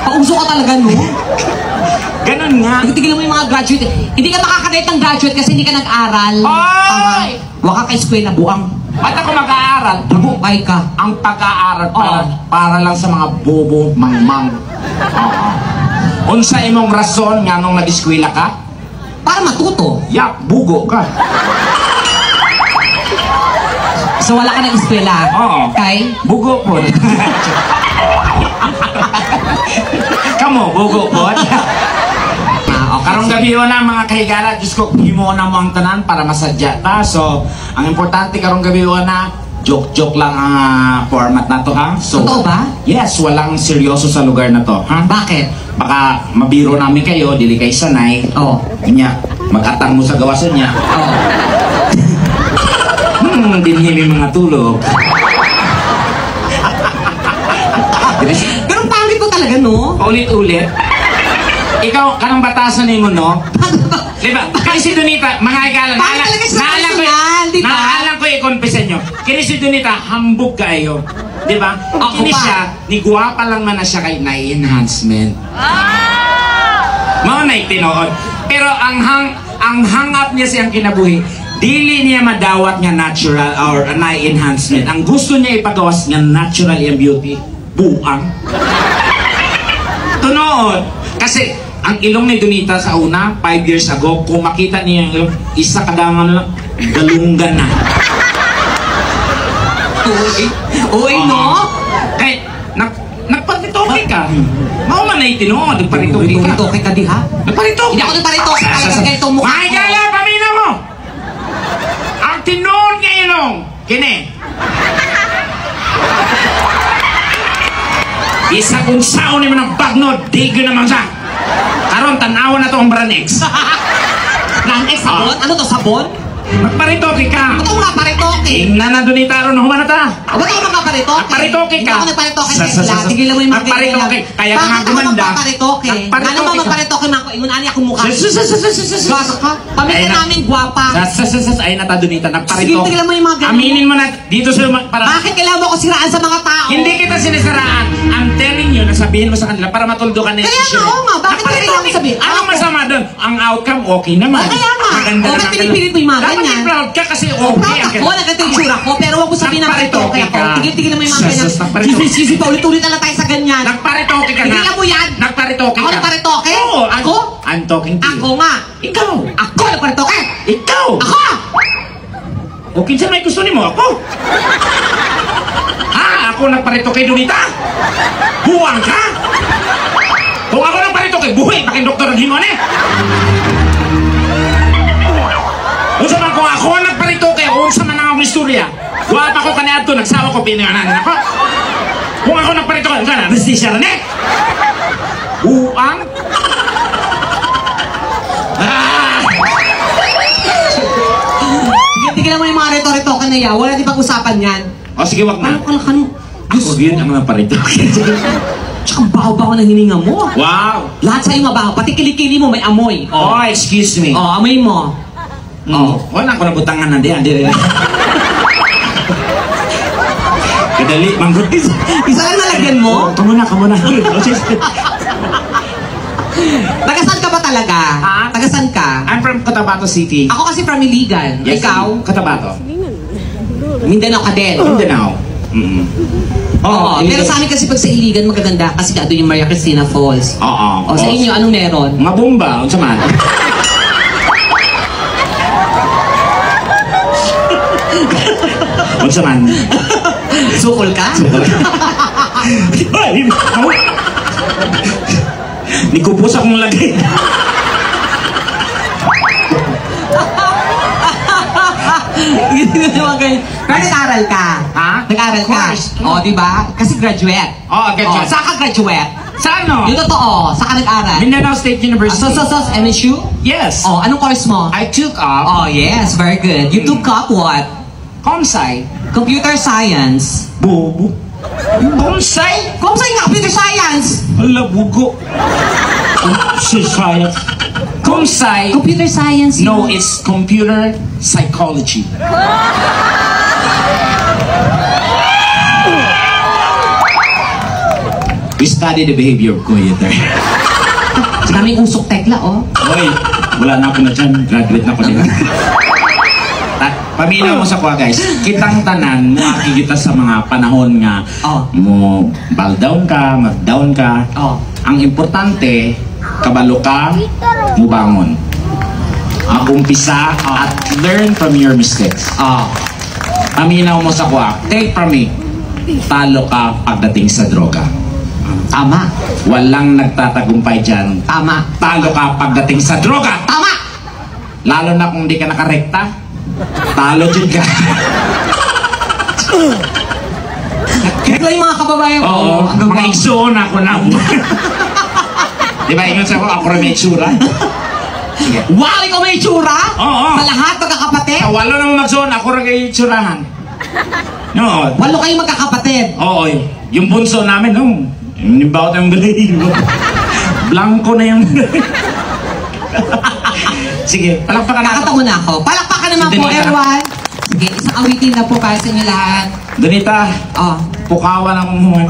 Pauso ka talaga, no? Ganun nga. Tignan mo yung mga graduate. Hindi ka makakadate ng graduate kasi hindi ka nag-aral. Hoy! Huwag ka ka-eskwela, buang. Ba't ako mag-aaral? Bukay ka. Ang pag-aaral para lang sa mga bobo, mangmang. Unsa imong rason nga nung nag-eskwela ka? Para matuto. Yak, bugo ka. So wala ka nag-eskwela? Oo. Kay? Bugo po. Kamo, bugo po. Karong gabi na mga kahigala, Diyos ko, himo na mo ang tanan para masadya ta. So, ang importante karong gabi na, joke-joke lang ang format na to, ha? So, totoo ba? Yes, walang seryoso sa lugar na to, ha? Bakit? Baka mabiro namin kayo, dili kay sanay. Oo. Kanya, mag-atang mo sa gawasan niya. Oo. Dinhimi mga tulog. Pero pangit ko talaga, no? Ulit-ulit. Ikaw, kanang batasan mo, no? Diba? Kasi si Donita, mga igala, naalang ko i-confess nyo. Kini si Donita, hambog kayo. Diba? Kini siya, ni guwapa lang man na siya kay na-enhancement. Mao na itinood. Pero ang hang-up niya siyang kinabuhi, dili niya madawat nga natural or na-enhancement. Ang gusto niya ipagawas nga natural yung beauty, buang. Tunood. Kasi, ang ilong ni Donita sa una, 5 years ago, kung makita niya yung isa kadangan lang, galunggan na. Uy, no? Kaya, nagparitoke ka. Mao man na itinood, nagparitoke ka. Nagparitoke ka di, ha? Nagparitoke. Hindi ako nagparitoke talaga ganitong mukha ko. Mahigala, pamina mo! Ang tinood nga ilong, kini. Isa kung saon ni mo ng bagnod, digyo naman siya. Karon tanawan na to ang Branex. Branex, sabon? Ano to, sabon? Magparitoke ka. Ba't ako magparitoke? Tingnan na Donita ron, humana ta. Ba't ako magparitoke? Magparitoke ka. Hindi ako nagparitoke sa isla. Tigilan mo yung mga magparitoke. Kaya ka nga gumanda. Bakit ako magparitoke? Ano mo magparitoke na ako? Ingon ani akong mukha. Gasa ka? Pamilya namin guwapa. Ay na ta Donita, Sige, nagparitoke. tigilan mo yung mga ganyan. Aminin mo na dito sa para. Bakit kailangan mo ako siraan sa mga tao? Hindi kita sinisiraan. I'm telling you, nasabihin mo sa kanila para matuldo ka na yung Kaya nga, oo nga. Bakit kailangan sabihin? Anong masama doon? Ang outcome, okay naman. Kaya nga. Maganda Bakit pinipilit mo yung mga ganyan? Dapat proud ka kasi okay. Proud ako, nagkanta yung tsura ko, pero wag mo sabihin na paritoke ako. Tigil-tigil mo yung mga ganyan. Sisi, paulit-ulit na lang tayo sa ganyan. Nagparitoke ka na. Tigilan mo yan. Nagparitoke ka. Ako nagparitoke? Oo. Ako? I'm talking to you. Ako nga. Ikaw. Ako nagparitoke. Ikaw. Ako! O kinsa may gusto nimo ako? Ha? Ako nagparitoke Donita? Buwang ka? Kung ako nagparitoke, buhay paking doktor ang hingon eh. Unsa man kung ako nagparitoke, unsa man ang akong istorya. Wa pa ko kaniadto, nagsawa ko pinanganan ako. Kung ako nagparitoke, unsa na anesthesia rin eh. Buwang? Tigilan mo yung mga reto-retoke na yan. Wala di pag-usapan yan. O sige, wag na. Ano? Ako yun ang nagparitoke. Tsaka baho-baho ng hininga mo. Wow! Lahat sa'yo mabaho. Pati kilikili mo may amoy. Oh, excuse me. Oh, amoy mo. Oh, wala ko na butangan na diyan. Kadali, manggod. Isa lang nalagyan mo? Kamu na. Tagasan ka ba talaga? Ha? Tagasan ka? I'm from Cotabato City. Ako kasi from Iligan. Yes, Ikaw? Cotabato. Mindanao ka din. Mindanao. Oo, pero sa amin kasi pag sa Iligan magaganda kasi doon yung Maria Cristina Falls. Oo. O sa inyo, anong meron? Mga bomba, unsa man. Unsa man. Sukol ka? Ni kupos akong lagay. Pero nag-aral ka? Ha? Nag-aral ka? O, diba? Kasi graduate. Oo, graduate. Saan ka graduate? Sa ano? Yung totoo, saan ka nag-aral? Mindanao State University. MSU? Yes. Oh, anong course mo? I took up Oh, yes, very good. You took up what? Comsci. Computer Science. Bobo. Comsci? Comsci nga, Computer Science! Ala, bugo. Science. Comsci. Computer Science. No, it's computer psychology. We study the behavior of goiter. Daming usok tekla, oh. Hoy, wala na ako na dyan. Graduate na ako nila. Paminaw mo sa kuha, guys. Kitang tanan, muaki kita sa mga panahon nga mo ball-down ka, mag-down ka. Ang importante, kabalo ka, mubangon. Mag-umpisa at learn from your mistakes. Paminaw mo sa kuha. Take from me, talo ka pagdating sa droga. Tama. Walang nagtatagumpay dyan. Tama. Talo ka pagdating sa droga. Tama. Lalo na kung di ka nakarekta. Talo dyan ka. Kaya yung mga kababayan ko. Oo, mga igsoon ako na. Di ba, ingon sa ako rin may itsura? Sige. Wow, ikaw may itsura? Oo. Sa lahat, magkakapatid? Sa walo naman magsoon, ako rin kayo itsurahan. No. Walo kayong magkakapatid? Oo, yung bunso namin, no. Yung bawat yung galing. Blanco na yung Sige, palakpakan na. Nakatawa na ako. Palakpakan naman po, everyone. Sige, isang awitin na po para sa inyo lahat. Donita, pukawan akong